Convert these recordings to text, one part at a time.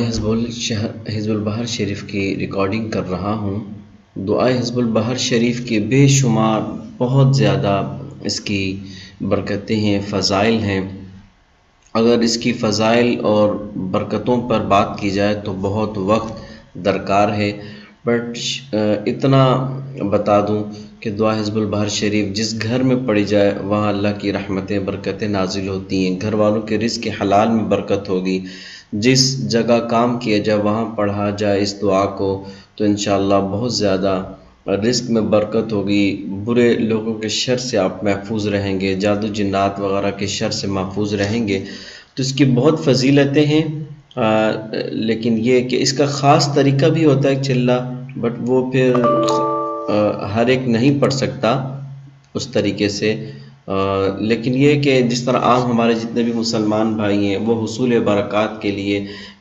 حزب البحر شریف کی ریکارڈنگ کر رہا ہوں۔ دعائے حزب البحر شریف کے بے شمار بہت زیادہ اس کی برکتیں ہیں، فضائل ہیں۔ اگر اس کی فضائل اور برکتوں پر بات کی جائے تو بہت وقت درکار ہے، بٹ اتنا بتا دوں کہ دعا حزب البحر شریف جس گھر میں پڑھی جائے وہاں اللہ کی رحمتیں برکتیں نازل ہوتی ہیں، گھر والوں کے رزق حلال میں برکت ہوگی۔ جس جگہ کام کیا جائے وہاں پڑھا جائے اس دعا کو تو انشاءاللہ بہت زیادہ رزق میں برکت ہوگی، برے لوگوں کے شر سے آپ محفوظ رہیں گے، جادو جنات وغیرہ کے شر سے محفوظ رہیں گے۔ تو اس کی بہت فضیلتیں ہیں، لیکن یہ کہ اس کا خاص طریقہ بھی ہوتا ہے چلہ، بٹ وہ پھر ہر ایک نہیں پڑھ سکتا اس طریقے سے، لیکن یہ کہ جس طرح عام ہمارے جتنے بھی مسلمان بھائی ہیں وہ حصول برکات کے لیے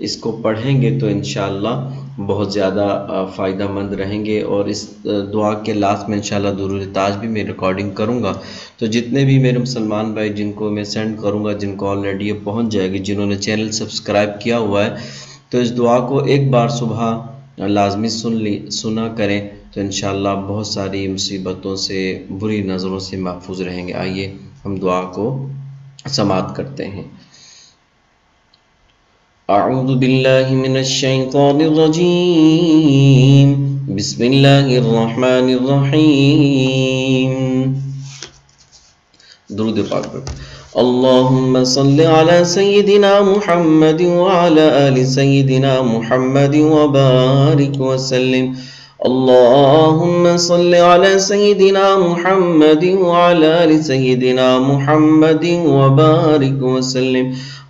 اس کو پڑھیں گے تو انشاءاللہ بہت زیادہ فائدہ مند رہیں گے۔ اور اس دعا کے لاسٹ میں انشاءاللہ درود تاج بھی میں ریکارڈنگ کروں گا، تو جتنے بھی میرے مسلمان بھائی جن کو میں سینڈ کروں گا، جن کو آلریڈی یہ پہنچ جائے گی، جنہوں نے چینل سبسکرائب کیا ہوا ہے، تو اس دعا کو ایک بار صبح لازمی سنا کریں تو انشاءاللہ بہت ساری مصیبتوں سے، بری نظروں سے محفوظ رہیں گے۔ آئیے ہم دعا کو سماعت کرتے ہیں۔ اعوذ باللہ من الشیطان الرجیم، بسم اللہ الرحمن الرحیم۔ درود پاک پر اللہم صل علی سیدنا محمد وعلی آل سیدنا محمد وبارک وسلم۔ اللہم صل علی سیدنا محمد وعلی آل سیدنا محمد وبارک وسلم۔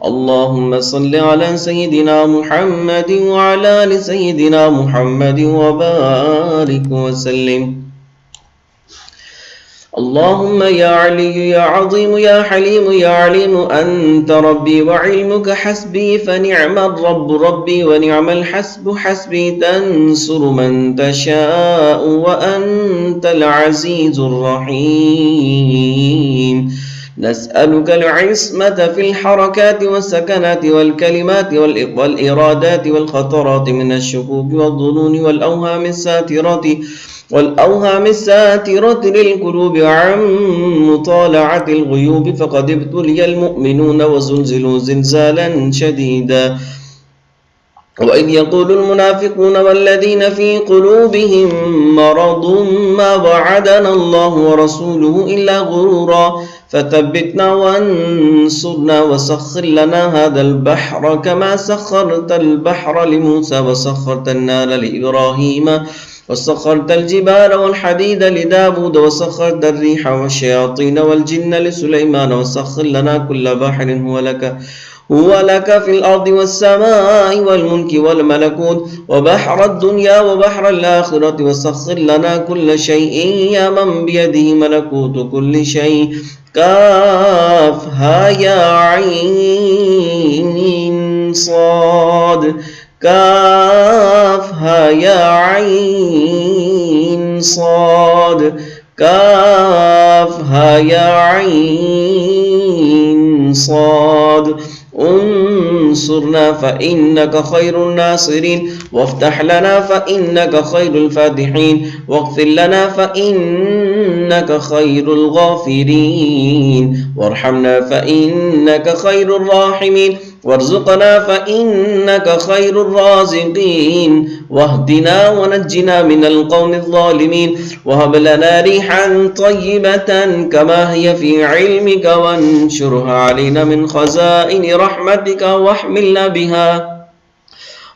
اللہم صل علی سیدنا محمد وعلی آل سیدنا محمد وبارک وسلم۔ اللهم يا علي يا عظيم يا حليم يا عليم أنت ربي وعلمك حسبي، فنعم الرب ربي ونعم الحسب حسبي، تنصر من تشاء وأنت العزيز الرحيم۔ نسألك العصمة في الحركات والسكنات والكلمات والإرادات والخطرات من الشكوك والظنون والأوهام الساترة للقلوب عن مطالعة الغيوب، فقد ابتلي المؤمنون وزلزلوا زلزالا شديدا، وإذ يقول المنافقون والذين في قلوبهم مرض ما وعدنا الله ورسوله إلا غرورا، فثبتنا وانصرنا وسخر لنا هذا البحر كما سخرت البحر لموسى وسخرت النار لإبراهيم وسخرت الجبال والحديد لداود وسخرت الريح والشياطين والجن لسليمان وسخر لنا كل بحر هو لك في الأرض والسماء والملك والملكوت وبحر الدنيا وبحر الآخرة وسخر لنا كل شيء يا من بيده ملكوت كل شيء، كافها يا عين صاد، كافها يا عين صاد، كافها يا عين صاد، انصرنا فإنك خير الناصرين، وافتح لنا فإنك خير الفاتحين، واغفر لنا فإنك خير الغافرين، وارحمنا فإنك خير الراحمين، وارزقنا فإنك خير الرازقين، واهدنا ونجنا من القوم الظالمين، وهب لنا ريحا طيبة كما هي في علمك، وانشرها علينا من خزائن رحمتك،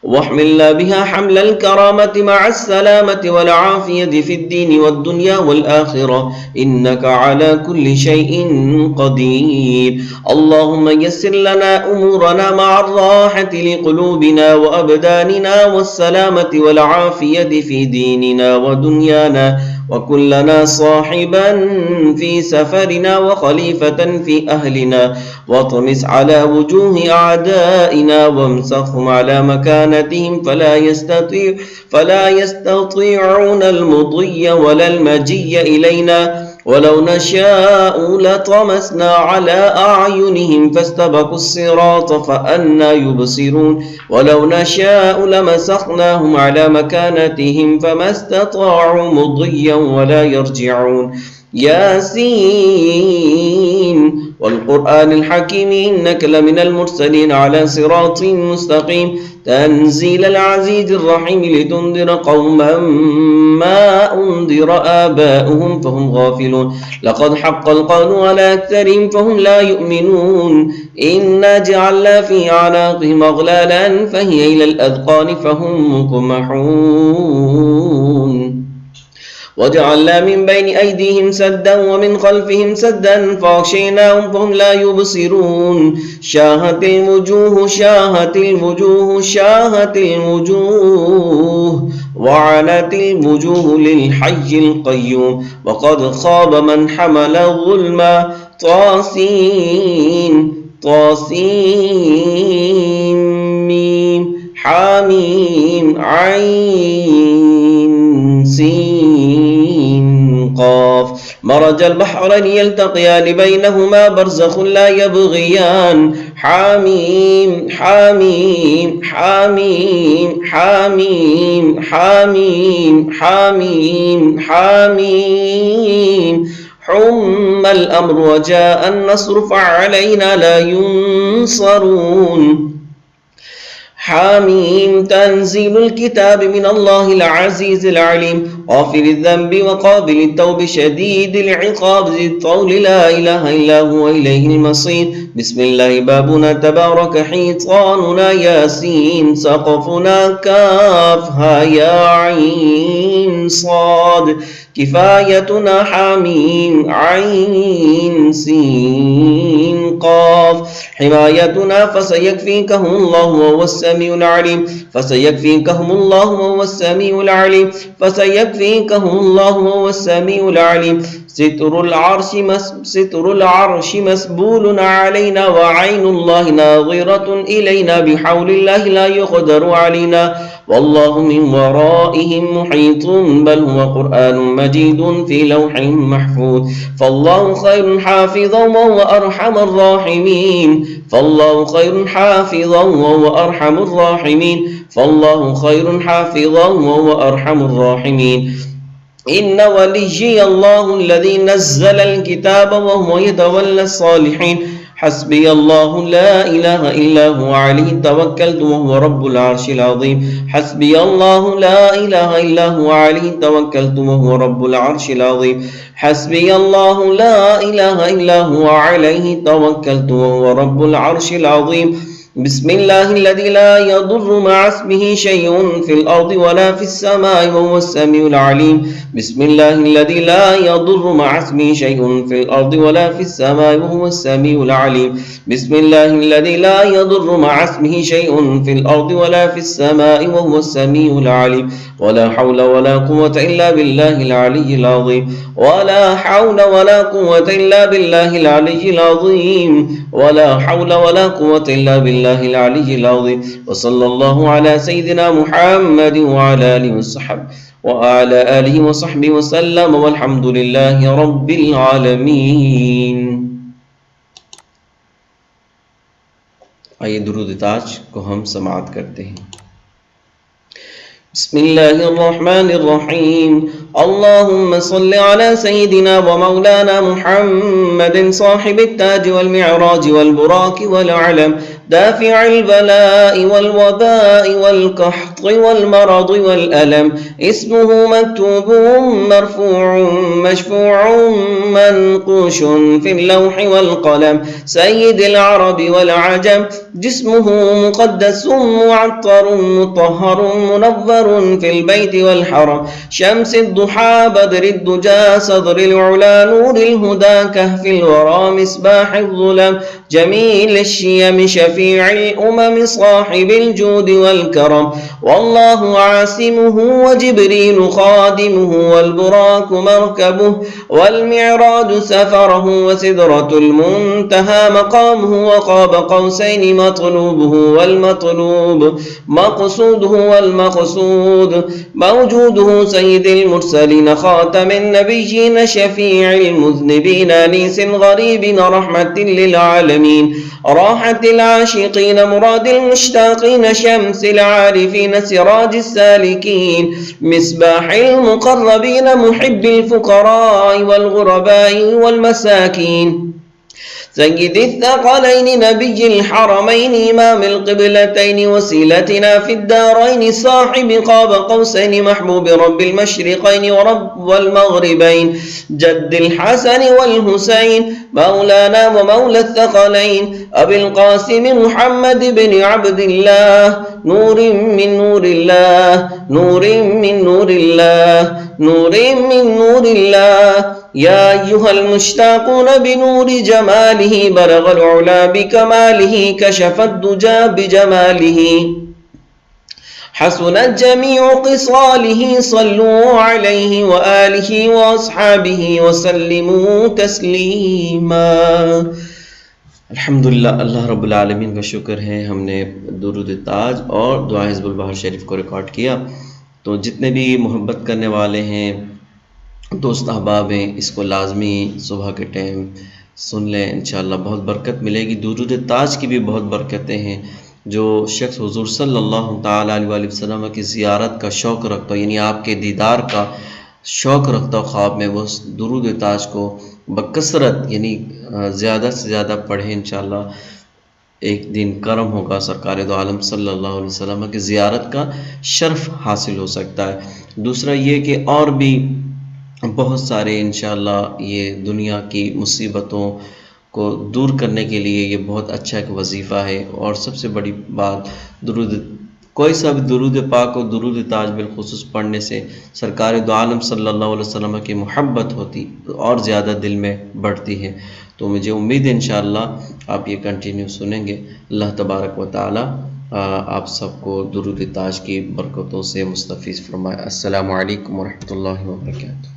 واحملنا بها حمل الكرامة مع السلامة والعافية في الدين والدنيا والآخرة، إنك على كل شيء قدير. اللهم يسر لنا أمورنا مع الراحة لقلوبنا وأبداننا والسلامة والعافية في ديننا ودنيانا، وكلنا صاحبا في سفرنا وخليفة في أهلنا، واطمس على وجوه أعدائنا وامسخهم على مكانتهم فلا يستطيعون المضي ولا المجي إلينا، ولو نشاء لطمسنا على أعينهم فاستبقوا الصراط فأنى يبصرون ولو نشاء لمسخناهم على مكانتهم فما استطاعوا مضيا ولا يرجعون ياسين والقرآن الحكيم إنك لمن المرسلين على صراط مستقيم تنزيل العزيز الرحيم لتنذر قوما ما أنذر آباؤهم فهم غافلون لقد حق القول على أكثرهم فهم لا يؤمنون إنا جعلنا في أعناقهم أغلالا فهي إلى الأذقان فهم مقمحون وجعلنا من بين أيديهم سدا ومن خلفهم سدا فأغشيناهم فهم لا يبصرون شاهت الوجوه شاهت الوجوه شاهت الوجوه وعنت الوجوه للحي القيوم وقد خاب من حمل ظلما طاسين طاسين ميم حاميم عين سين قاف مرج البحرين يلتقيان بينهما برزخ لا يبغيان حاميم حاميم حاميم حاميم حاميم حاميم حاميم حم الأمر وجاء النصر فعلينا لا ينصرون حاميم تنزيل الكتاب من الله العزيز العليم غافر الذنب وقابل التوب شديد العقاب ذي الطول لا إله إلا هو إليه المصير بسم الله بابنا تبارك حيطاننا ياسين سقفنا كافها يا عين صاد كفايتنا حاميم عين سين قاف حمايتنا فسيكفيكهم الله وهو السميع العليم فسيكفيكهم الله وهو السميع العليم فسيكفيكهم الله وهو السميع العليم ستر العرش مسبول علينا وعين الله ناظرة إلينا بحول الله لا يقدر علينا والله من ورائهم محيط بل هو قرآن مجيد في لوح محفوظ فالله خير حافظا وهو أرحم الراحمين فالله خير حافظا وهو أرحم الراحمين فالله خير حافظا وهو أرحم الراحمين إن وليي الله الذي نزل الكتاب وهو يتولى الصالحين حسبي الله لا إله إلا هو عليه توكلت وهو رب العرش العظيم حسبي الله لا إله إلا هو عليه توكلت وهو رب العرش العظيم حسبي الله لا إله إلا هو عليه توكلت وهو رب العرش العظيم بسم الله الذي لا يضر مع اسمه شيء في الأرض ولا في السماء وهو السميع العليم بسم الله الذي لا يضر مع اسمه شيء في الأرض ولا في السماء وهو السميع العليم بسم الله الذي لا يضر مع اسمه شيء في الأرض ولا في السماء وهو السميع العليم ولا حول ولا قوة إلا بالله العلي العظيم ولا حول ولا قوة إلا بالله العلي العظيم ولا حول ولا قوة إلا بالله العلي العظيم وصلى الله على سيدنا محمد وعلى آله وصحبه وسلم والحمد لله رب العالمين. आइए दुरूद ताज को हम समाअत करते हैं. بسم الله الرحمن الرحيم اللهم صل على سيدنا ومولانا محمد صاحب التاج والمعراج والبراك والعلم دافع البلاء والوباء والقحط والمرض والألم اسمه مكتوب مرفوع مشفوع منقوش في اللوح والقلم سيد العرب والعجم جسمه مقدس معطر مطهر منور في البيت والحرم شمس الضحى بدر الدجى صدر العلا نور الهدى كهف الورى مصباح الظلم جميل الشيم شفيع الأمم صاحب الجود والكرم والله عاصمه وجبريل خادمه والبراك مركبه والمعراج سفره وسدرة المنتهى مقامه وقاب قوسين مطلوبه والمطلوب مقصوده والمقصود موجوده سيد المرسلين المرسلين خاتم النبيين شفيع المذنبين أنيس الغريبين رحمة للعالمين راحة العاشقين مراد المشتاقين شمس العارفين سراج السالكين مصباح المقربين محب الفقراء والغرباء والمساكين سيد الثقلين نبي الحرمين إمام القبلتين وسيلتنا في الدارين صاحب قاب قوسين محبوب رب المشرقين ورب والمغربين جد الحسن والحسين مولانا ومولى الثقلين أبي القاسم محمد بن عبد الله نور من نور الله نور من نور الله نور من نور الله يا أيها المشتاقون بنور جماله بلغ العلا بكماله كشف الدجى بجماله حسنت جميع خصاله صلوا عليه وآله وأصحابه وسلموا تسليما. الحمدللہ اللہ رب العالمین کا شکر ہے ہم نے درود تاج اور دعا حزب البحر شریف کو ریکارڈ کیا. تو جتنے بھی محبت کرنے والے ہیں دوست احباب ہیں اس کو لازمی صبح کے ٹائم سن لیں، انشاءاللہ بہت برکت ملے گی. درود تاج کی بھی بہت برکتیں ہیں. جو شخص حضور صلی اللہ تعالیٰ علیہ وسلم کی زیارت کا شوق رکھتا ہو، یعنی آپ کے دیدار کا شوق رکھتا ہو خواب میں، وہ درود تاج کو بکثرت یعنی زیادہ سے زیادہ پڑھیں. انشاءاللہ ایک دن کرم ہوگا، سرکار دو عالم صلی اللہ علیہ وسلم کی زیارت کا شرف حاصل ہو سکتا ہے. دوسرا یہ کہ اور بھی بہت سارے انشاءاللہ یہ دنیا کی مصیبتوں کو دور کرنے کے لیے یہ بہت اچھا ایک وظیفہ ہے. اور سب سے بڑی بات درود، کوئی سا بھی درود پاک اور درود تاج بالخصوص پڑھنے سے سرکار دو عالم صلی اللہ علیہ وسلم کی محبت ہوتی اور زیادہ دل میں بڑھتی ہے. تو مجھے امید ہے انشاءاللہ آپ یہ کنٹینیو سنیں گے. اللہ تبارک و تعالی آپ سب کو درود تاج کی برکتوں سے مستفیض فرمائے. السلام علیکم ورحمۃ اللہ وبرکاتہ.